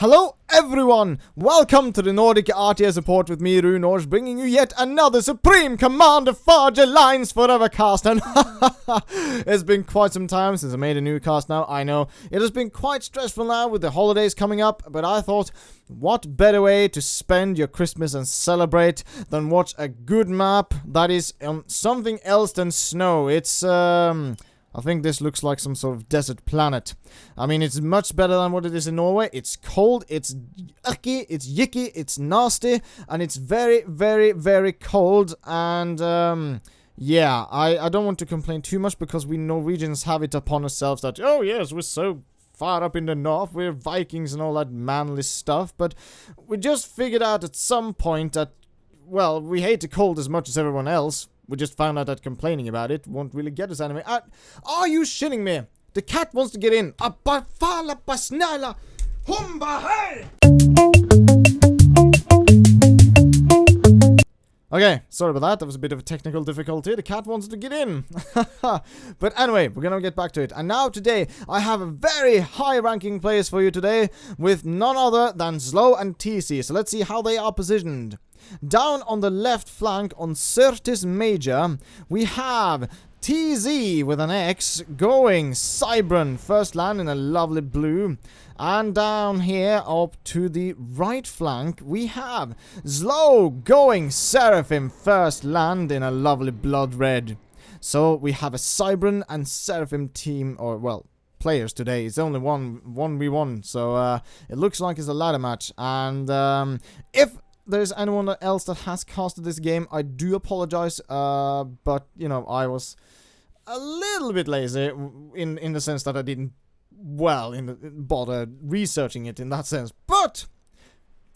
Hello everyone! Welcome to the Nordic RTS report with me, Runors, bringing you yet another Supreme Commander Forge Alliance Forever cast. And it's been quite some time since I made a new cast now, I know. It has been quite stressful now with the holidays coming up, but I thought, what better way to spend your Christmas and celebrate than watch a good map that is on something else than snow. It's, I think this looks like some sort of desert planet. I mean, it's much better than what it is in Norway. It's cold, it's yucky, it's yicky, it's nasty, and it's very, very, very cold. And, yeah, I don't want to complain too much because we Norwegians have it upon ourselves that, oh yes, we're so far up in the north, we're Vikings and all that manly stuff. But we just figured out at some point that, well, we hate the cold as much as everyone else. We just found out that complaining about it won't really get us anywhere. Are you shitting me? The cat wants to get in. Okay, sorry about that. That was a bit of a technical difficulty. The cat wants to get in. But anyway, we're gonna get back to it. And now today, I have a very high-ranking players for you today with none other than Slow and TC. So let's see how they are positioned. Down on the left flank on Certis Major, we have TZ with an X going Cybran, first land in a lovely blue. And down here up to the right flank, we have Slow going Seraphim, first land in a lovely blood red. So we have a Cybran and Seraphim team, or well, players today. It's only 1v1, so it looks like it's a ladder match. And if there's anyone else that has casted this game, I do apologize, but, you know, I was a little bit lazy in the sense that I didn't, well, bother researching it in that sense. But,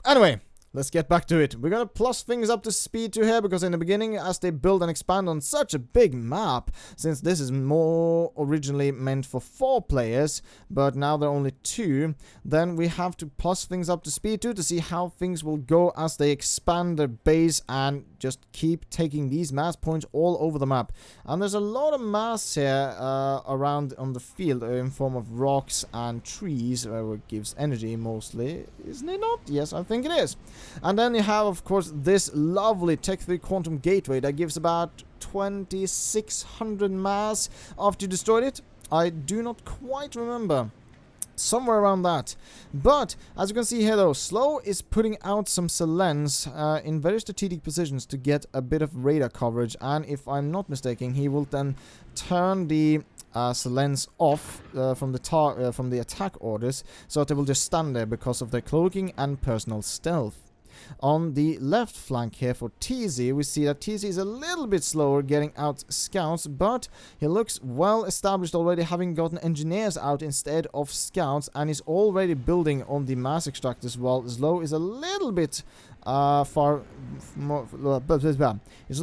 anyway, let's get back to it. We're gonna plus things up to speed 2 here, because in the beginning, as they build and expand on such a big map, since this is more originally meant for 4 players, but now there are only 2, then we have to plus things up to speed 2 to see how things will go as they expand their base and just keep taking these mass points all over the map. And there's a lot of mass here around on the field in form of rocks and trees, which gives energy mostly, isn't it not? Yes, I think it is. And then you have, of course, this lovely Tech 3 Quantum Gateway that gives about 2600 mass after you destroyed it. I do not quite remember. Somewhere around that. But, as you can see here though, Slow is putting out some Selens in very strategic positions to get a bit of radar coverage. And if I'm not mistaken, he will then turn the Selens off from the attack orders, so that they will just stand there because of their cloaking and personal stealth. On the left flank here for TZ, we see that TZ is a little bit slower getting out scouts, but he looks well established already, having gotten engineers out instead of scouts, and is already building on the mass extractors, while Slow is a little bit is a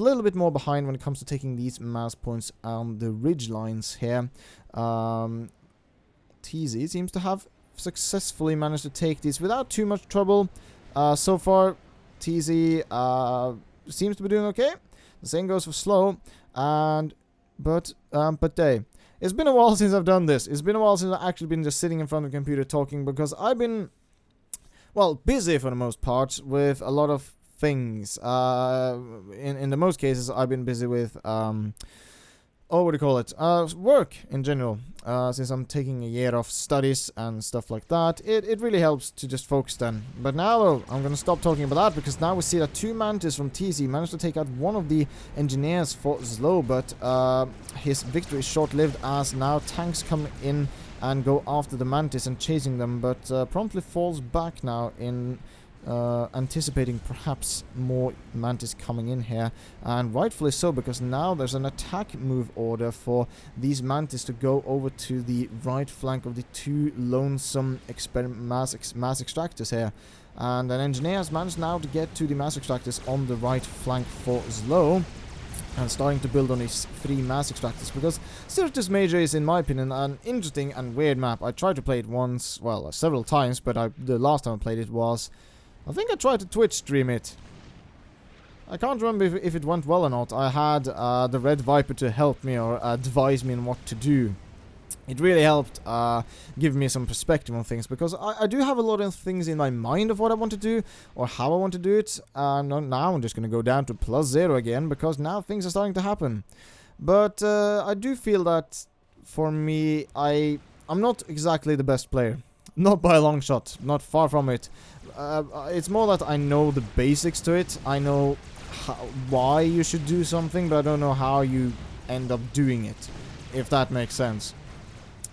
little bit more behind when it comes to taking these mass points on the ridge lines here. TZ seems to have successfully managed to take these without too much trouble. So far, TZ seems to be doing okay. The same goes for Slow, but it's been a while since I've done this. It's been a while since I've actually been just sitting in front of the computer talking, because I've been, well, busy for the most part with a lot of things. In the most cases, I've been busy with what do you call it? Work in general. Since I'm taking a year off studies and stuff like that, it really helps to just focus then. But now, though, I'm gonna stop talking about that, because now we see that 2 Mantis from TZ managed to take out one of the engineers for Slow, but his victory is short-lived, as now tanks come in and go after the Mantis and chasing them, but promptly falls back now in anticipating perhaps more Mantis coming in here, and rightfully so, because now there's an attack move order for these Mantis to go over to the right flank of the 2 lonesome mass extractors here. And an engineer has managed now to get to the mass extractors on the right flank for Slow, and starting to build on his 3 mass extractors, because Certis Major is, in my opinion, an interesting and weird map. I tried to play it once, well, several times, but the last time I played it was, I think I tried to Twitch stream it. I can't remember if it went well or not. I had the Red Viper to help me or advise me on what to do. it really helped give me some perspective on things, because I do have a lot of things in my mind of what I want to do or how I want to do it. Now I'm just going to go down to +0 again, because now things are starting to happen. But I do feel that for me, I'm not exactly the best player. Not by a long shot, not far from it. It's more that I know the basics to it. I know why you should do something, but I don't know how you end up doing it, if that makes sense.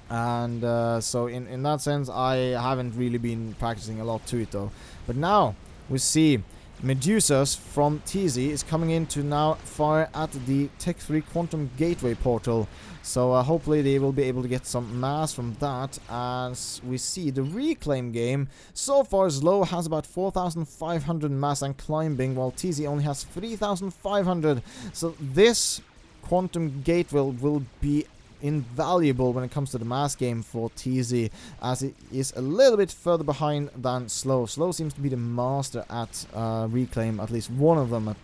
And so in that sense, I haven't really been practicing a lot to it though. But now we see Medusas from TZ is coming in to now fire at the Tech 3 Quantum Gateway portal. So hopefully they will be able to get some mass from that. As we see the Reclaim game, so far Slow has about 4,500 mass and climbing, while TZ only has 3,500. So this Quantum Gateway will be invaluable when it comes to the mass game for TZ, as it is a little bit further behind than Slow. Slow seems to be the master at Reclaim, at least one of them.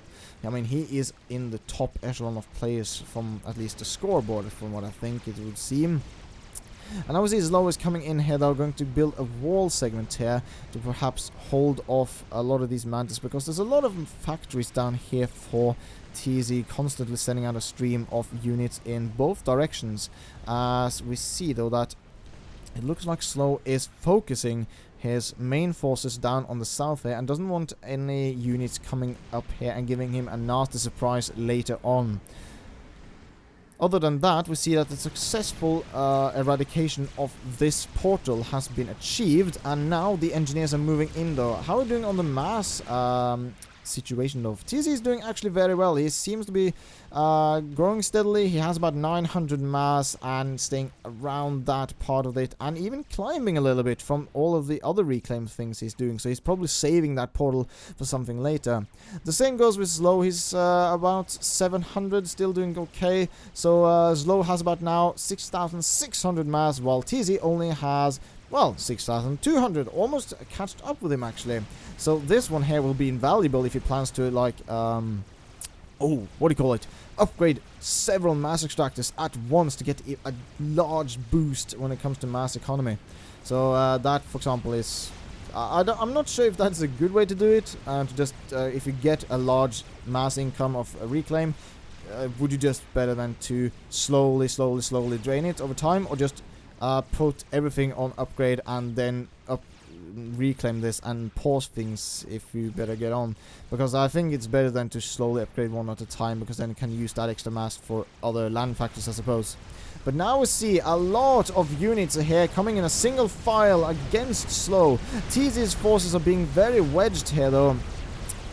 I mean, he is in the top echelon of players from at least the scoreboard, from what I think it would seem. And obviously Slow is coming in here. They're going to build a wall segment here to perhaps hold off a lot of these mantis, because there's a lot of factories down here for TZ, constantly sending out a stream of units in both directions. As we see though that it looks like Slow is focusing his main forces down on the south here and doesn't want any units coming up here and giving him a nasty surprise later on. Other than that, we see that the successful eradication of this portal has been achieved, and now the engineers are moving in though. How are we doing on the mass situation though? TZ is doing actually very well. He seems to be growing steadily. He has about 900 mass and staying around that part of it, and even climbing a little bit from all of the other reclaim things he's doing. So he's probably saving that portal for something later. The same goes with Slow. He's about 700, still doing okay. So Slow has about now 6,600 mass, while TZ only has, well, 6,200, almost catched up with him actually. So this one here will be invaluable if he plans to, like, upgrade several mass extractors at once to get a large boost when it comes to mass economy. So that, for example, is... I'm not sure if that's a good way to do it, to just, if you get a large mass income of a reclaim, would you just better than to slowly drain it over time, or just put everything on upgrade and then reclaim this and pause things if you better get on? Because I think it's better than to slowly upgrade one at a time, because then you can use that extra mass for other land factors, I suppose. But now we see a lot of units here coming in a single file against Slow. TZ's forces are being very wedged here though,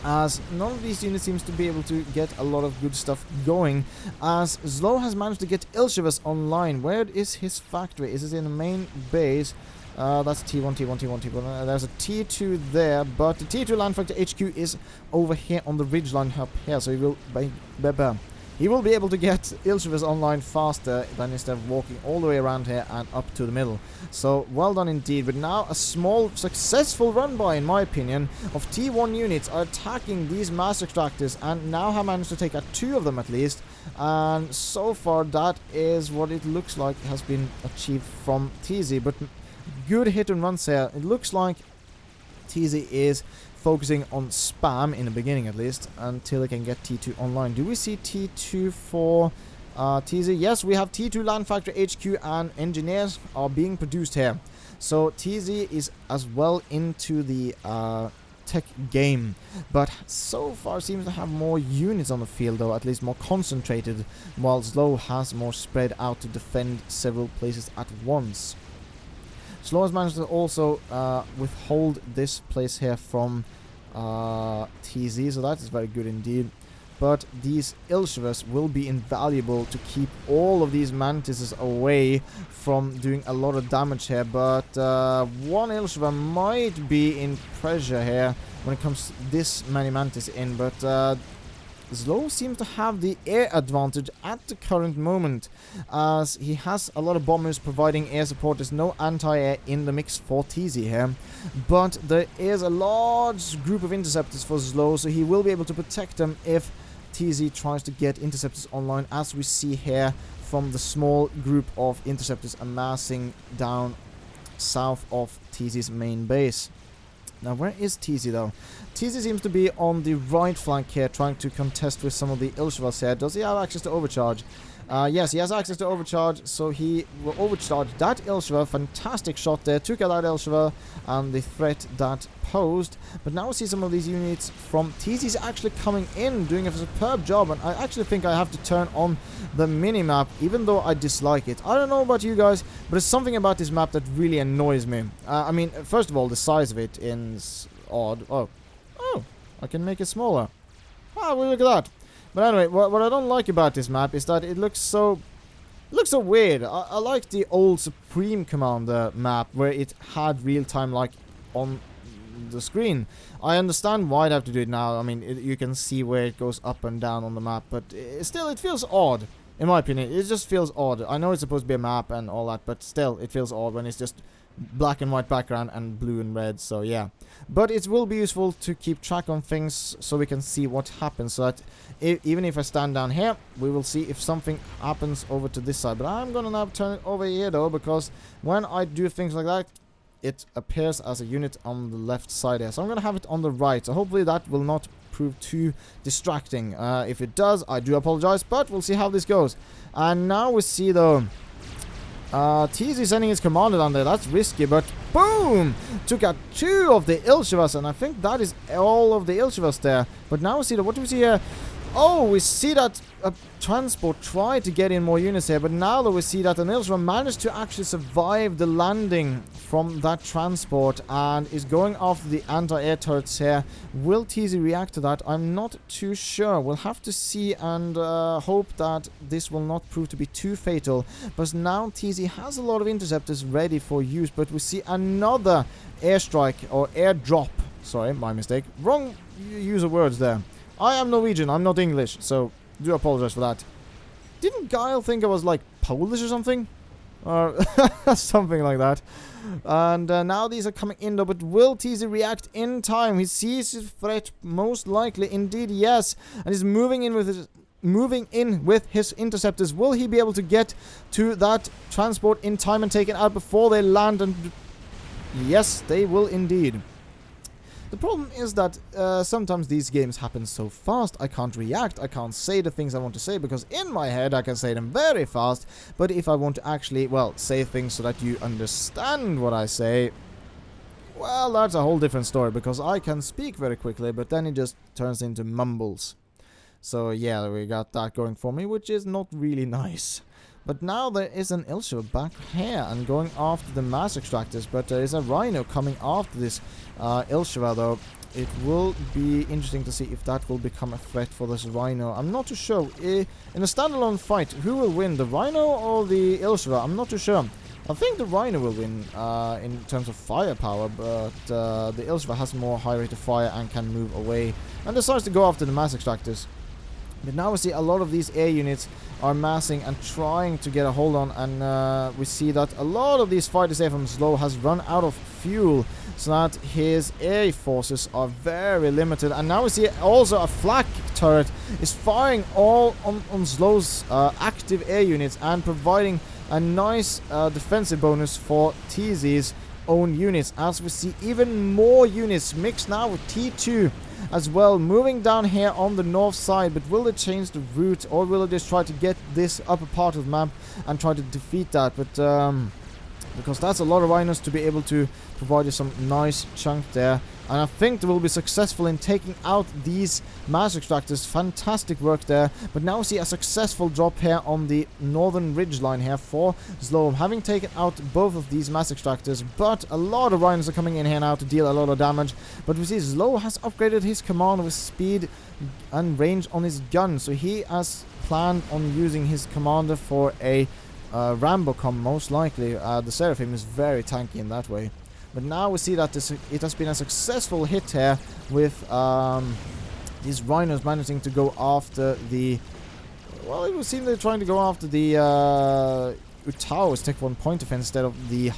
as none of these units seems to be able to get a lot of good stuff going, as Slow has managed to get Ilshivas online. Where is his factory? Is it in the main base? That's T1, T1, T1, T1. There's a T2 there, but the T2 land factor HQ is over here on the ridgeline up here, so he will be able to get Ilshivas online faster than instead of walking all the way around here and up to the middle. So well done indeed. But now a small successful run by, in my opinion, of T1 units are attacking these mass extractors, and now have managed to take out 2 of them at least. And so far that is what it looks like has been achieved from TZ. But good hit and runs here. It looks like TZ is focusing on spam in the beginning at least, until they can get T2 online. Do we see T2 for TZ? Yes, we have T2 land factor HQ and engineers are being produced here. So TZ is as well into the tech game, but so far seems to have more units on the field though, at least more concentrated, while Slow has more spread out to defend several places at once. Slow has managed to also withhold this place here from TZ, so that is very good indeed. But these Ilshivas will be invaluable to keep all of these mantises away from doing a lot of damage here. But one Ilshiva might be in pressure here when it comes to this many mantis in, but Slow seems to have the air advantage at the current moment, as he has a lot of bombers providing air support. There's no anti-air in the mix for TZ here, but there is a large group of interceptors for Slow, so he will be able to protect them if TZ tries to get interceptors online, as we see here from the small group of interceptors amassing down south of TZ's main base. Now, where is TZ though? TZ seems to be on the right flank here, trying to contest with some of the Ilshvas here. Does he have access to overcharge? Yes, he has access to overcharge, so he will overcharge that Ilshva. Fantastic shot there, took out that Ilshva and the threat that posed. But now we see some of these units from TZ's actually coming in, doing a superb job, and I actually think I have to turn on the mini-map, even though I dislike it. I don't know about you guys, but there's something about this map that really annoys me. I mean, first of all, the size of it is odd. Oh, I can make it smaller. Well, look at that. But anyway, what I don't like about this map is that it looks so weird. I like the old Supreme Commander map where it had real-time like on the screen. I understand why they have to do it now. I mean, you can see where it goes up and down on the map, but still it feels odd. In my opinion, it just feels odd. I know it's supposed to be a map and all that, but still it feels odd when it's just black and white background and blue and red, so yeah. But it will be useful to keep track on things so we can see what happens, so that even if I stand down here, we will see if something happens over to this side. But I'm gonna now turn it over here though, because when I do things like that, it appears as a unit on the left side here. So I'm gonna have it on the right, so hopefully that will not prove too distracting. If it does, I do apologize, but we'll see how this goes. And now we see though, TZ sending his commander down there. That's risky, but boom! Took out 2 of the Ilshvas, and I think that is all of the Ilshvas there. But now we see that, what do we see here? Oh, we see that a transport tried to get in more units here, but now that we see that an Ilshva managed to actually survive the landing from that transport and is going after the anti-air turrets here. Will TZ react to that? I'm not too sure. We'll have to see and hope that this will not prove to be too fatal. But now TZ has a lot of interceptors ready for use, but we see another airstrike or airdrop. Sorry, my mistake. Wrong use of words there. I am Norwegian, I'm not English, so do apologize for that. Didn't Guile think I was like Polish or something? Or something like that. And now these are coming in though, but will TZ react in time? He sees his threat, most likely, indeed yes. And he's moving in with his interceptors. Will he be able to get to that transport in time and take it out before they land? And yes, they will indeed. The problem is that sometimes these games happen so fast, I can't react, I can't say the things I want to say, because in my head I can say them very fast, but if I want to actually, well, say things so that you understand what I say, well, that's a whole different story, because I can speak very quickly, but then it just turns into mumbles. So yeah, we got that going for me, which is not really nice. But now there is an Ilshva back here and going after the mass extractors, but there is a Rhino coming after this Ilshva though. It will be interesting to see if that will become a threat for this Rhino. I'm not too sure. In a standalone fight, who will win, the Rhino or the Ilshva? I'm not too sure. I think the Rhino will win in terms of firepower, but the Ilshva has more high rate of fire and can move away and decides to go after the mass extractors. But now we see a lot of these air units are massing and trying to get a hold on, and we see that a lot of these fighters here from Slow has run out of fuel, so that his air forces are very limited. And now we see also a flak turret is firing all on Slow's active air units and providing a nice defensive bonus for TZ's own units, as we see even more units mixed now with T2 as well, moving down here on the north side. But will they change the route, or will they just try to get this upper part of the map and try to defeat that? But because that's a lot of rhinos to be able to provide you some nice chunk there. And I think they will be successful in taking out these mass extractors. Fantastic work there. But now we see a successful drop here on the northern ridge line here for Zlom, having taken out both of these mass extractors. But a lot of rhinos are coming in here now to deal a lot of damage. But we see Zlo has upgraded his command with speed and range on his gun. So he has planned on using his commander for a Rambocom, most likely. The Seraphim is very tanky in that way. But now we see that it has been a successful hit here with these rhinos managing to go after the... Well, it would seem they're trying to go after the Utao's Tech 1 point defense instead of the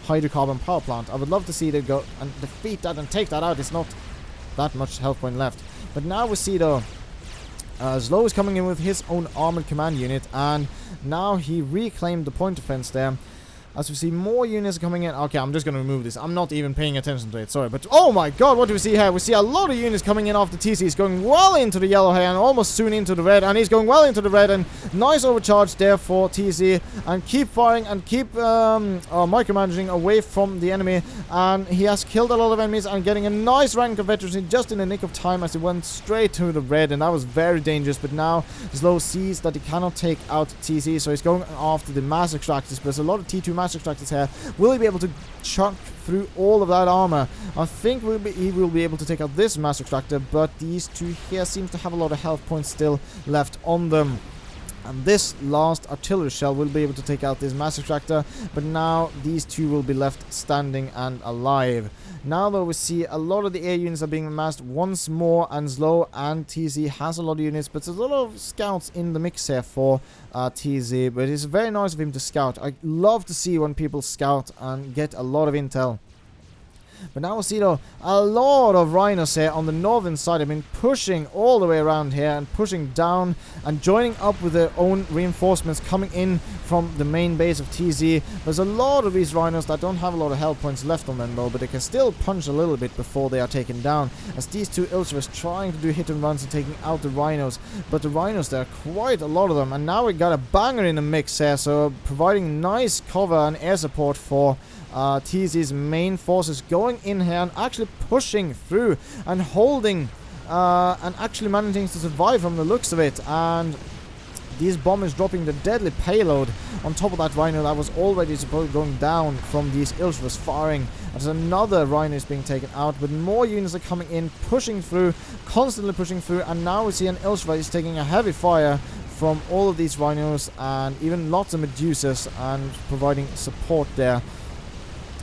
hydrocarbon power plant. I would love to see them go and defeat that and take that out. It's not that much health point left. But now we see though Slow is coming in with his own armored command unit, and now he reclaimed the point defense there. As we see more units coming in. Okay, I'm just going to remove this. I'm not even paying attention to it. Sorry. But, oh my god, what do we see here? We see a lot of units coming in after TC. He's going well into the yellow here and almost soon into the red. And he's going well into the red. And nice overcharge there for TC. And keep firing and keep micromanaging away from the enemy. And he has killed a lot of enemies and getting a nice rank of veterans just in the nick of time as he went straight to the red. And that was very dangerous. But now Slow sees that he cannot take out TC. So he's going after the mass extractors. But there's a lot of T2 mass extractors here. Will he be able to chunk through all of that armor? I think he will be able to take out this mass extractor, but these two here seem to have a lot of health points still left on them. And this last artillery shell will be able to take out this mass extractor, but now these two will be left standing and alive. Now though, we see a lot of the air units are being amassed once more, and Slow and TZ has a lot of units, but there's a lot of scouts in the mix here for TZ, but it's very nice of him to scout. I love to see when people scout and get a lot of intel. But now we see though a lot of rhinos here on the northern side. I've been pushing all the way around here and pushing down and joining up with their own reinforcements coming in from the main base of TZ. There's a lot of these rhinos that don't have a lot of health points left on them though, but they can still punch a little bit before they are taken down, as these two Ilchevers trying to do hit and runs and taking out the rhinos. But the rhinos, there are quite a lot of them, and now we got a banger in the mix here, so providing nice cover and air support for TZ's main forces, going in here and actually pushing through and holding and actually managing to survive from the looks of it. And these bombers dropping the deadly payload on top of that rhino that was already supposed going down from these Ilchevers firing. As another rhino is being taken out, but more units are coming in, pushing through, constantly pushing through, and now we see an Ilchever is taking a heavy fire from all of these rhinos and even lots of Medusas and providing support there.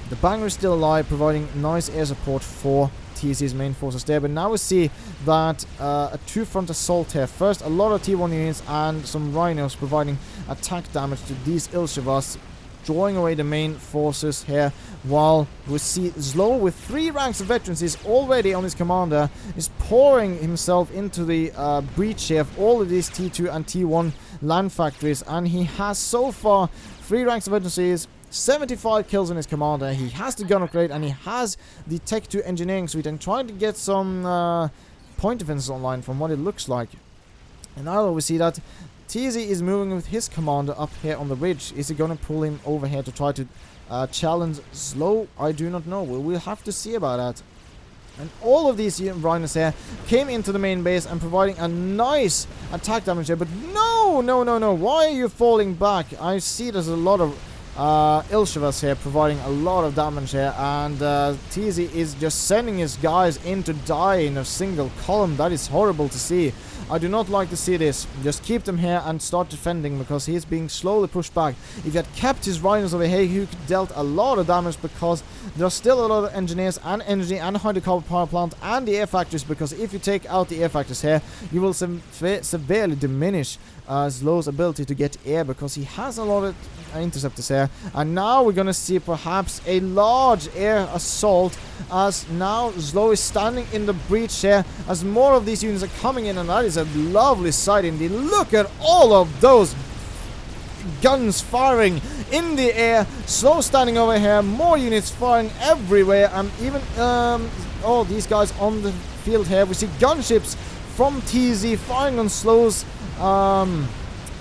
The banger is still alive, providing nice air support for TZ's main forces there. But now we see that a two-front assault here. First, a lot of T1 units and some rhinos providing attack damage to these Ilchevers, drawing away the main forces here, while we see Slow with 3 ranks of veterans is already on his commander, is pouring himself into the breach here of all of these T2 and T1 land factories, and he has so far 3 ranks of veterans, 75 kills in his commander. He has the gun upgrade and he has the Tech 2 engineering suite, and trying to get some point defenses online from what it looks like. And now we see that TZ is moving with his commander up here on the ridge. Is he going to pull him over here to try to challenge Slow? I do not know. We'll have to see about that. And all of these rhinos here came into the main base and providing a nice attack damage here. But no, no, no, no. Why are you falling back? I see there's a lot of Ilchevers here providing a lot of damage here, and TZ is just sending his guys in to die in a single column. That is horrible to see. I do not like to see this. Just keep them here and start defending, because he is being slowly pushed back. If he had kept his rhinos over here, he could have dealt a lot of damage, because there are still a lot of engineers and energy and hydrocarbon power plant and the air factories, because if you take out the air factories here, you will severely diminish Slow's ability to get air, because he has a lot of interceptors here. And now we're gonna see perhaps a large air assault, as now Slow is standing in the breach here as more of these units are coming in, and that is a lovely sight indeed. Look at all of those guns firing in the air. Slow standing over here, more units firing everywhere, and even all these guys on the field here. We see gunships from TZ firing on Slow's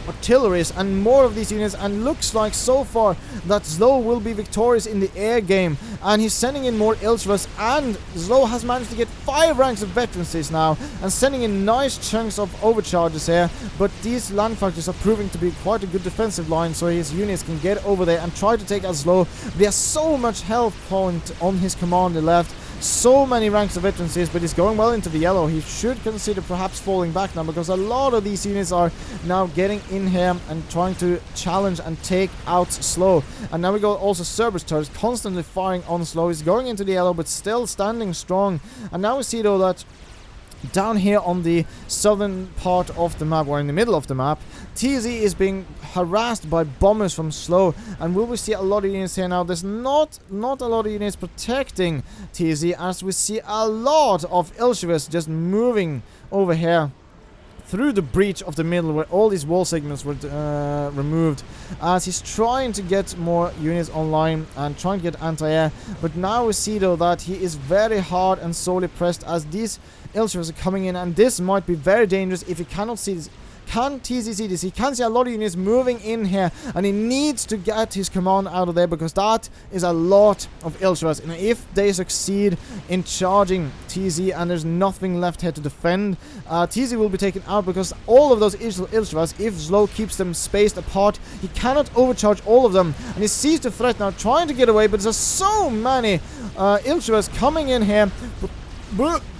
artilleries and more of these units, and looks like so far that Slow will be victorious in the air game, and he's sending in more Ilchevers, and Slow has managed to get 5 ranks of veterancies now and sending in nice chunks of overcharges here. But these land factories are proving to be quite a good defensive line, so his units can get over there and try to take out Slow. But he has so much health point on his commander left, so many ranks of veterancies, but he's going well into the yellow. He should consider perhaps falling back now, because a lot of these units are now getting in here and trying to challenge and take out Slow. And now we got also Cerberus turrets constantly firing on Slow. He's going into the yellow, but still standing strong. And now we see though that down here on the southern part of the map, or in the middle of the map, TZ is being harassed by bombers from Slow, and will we see a lot of units here now? There's not a lot of units protecting TZ, as we see a lot of Ilchevers just moving over here through the breach of the middle where all these wall segments were removed, as he's trying to get more units online and trying to get anti-air. But now we see though that he is very hard and sorely pressed as these Iltras are coming in, and this might be very dangerous if he cannot see this. Can TZ see this? He can see a lot of units moving in here, and he needs to get his command out of there because that is a lot of Iltras. And if they succeed in charging TZ and there's nothing left here to defend, TZ will be taken out because all of those Iltras, if Zlo keeps them spaced apart, he cannot overcharge all of them. And he sees the threat now, trying to get away, but there's so many Iltras coming in here,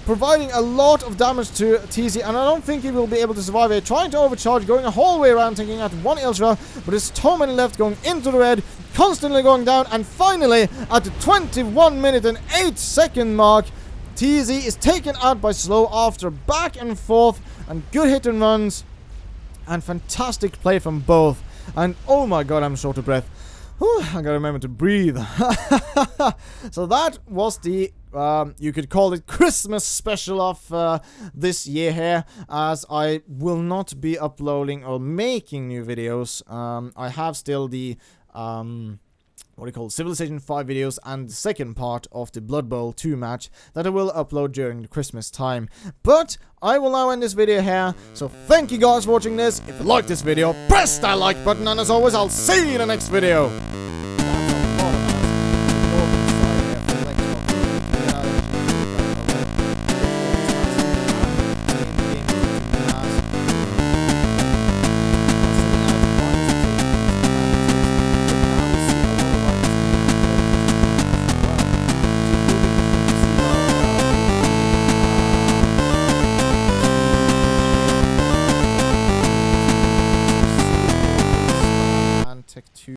providing a lot of damage to TZ, and I don't think he will be able to survive here. Trying to overcharge, going a whole way around, taking out one Iltra, but there's so many left going into the red, constantly going down, and finally, at the 21 minute and 8 second mark, TZ is taken out by Slow after back and forth, and good hit and runs, and fantastic play from both. And oh my god, I'm short of breath. Whew, I gotta remember to breathe. So that was the you could call it Christmas special of this year here, as I will not be uploading or making new videos. I have still the what do you call it, Civilization 5 videos and the second part of the Blood Bowl 2 match that I will upload during the Christmas time. But I will now end this video here, so thank you guys for watching this. If you like this video, press that like button, and as always, I'll see you in the next video.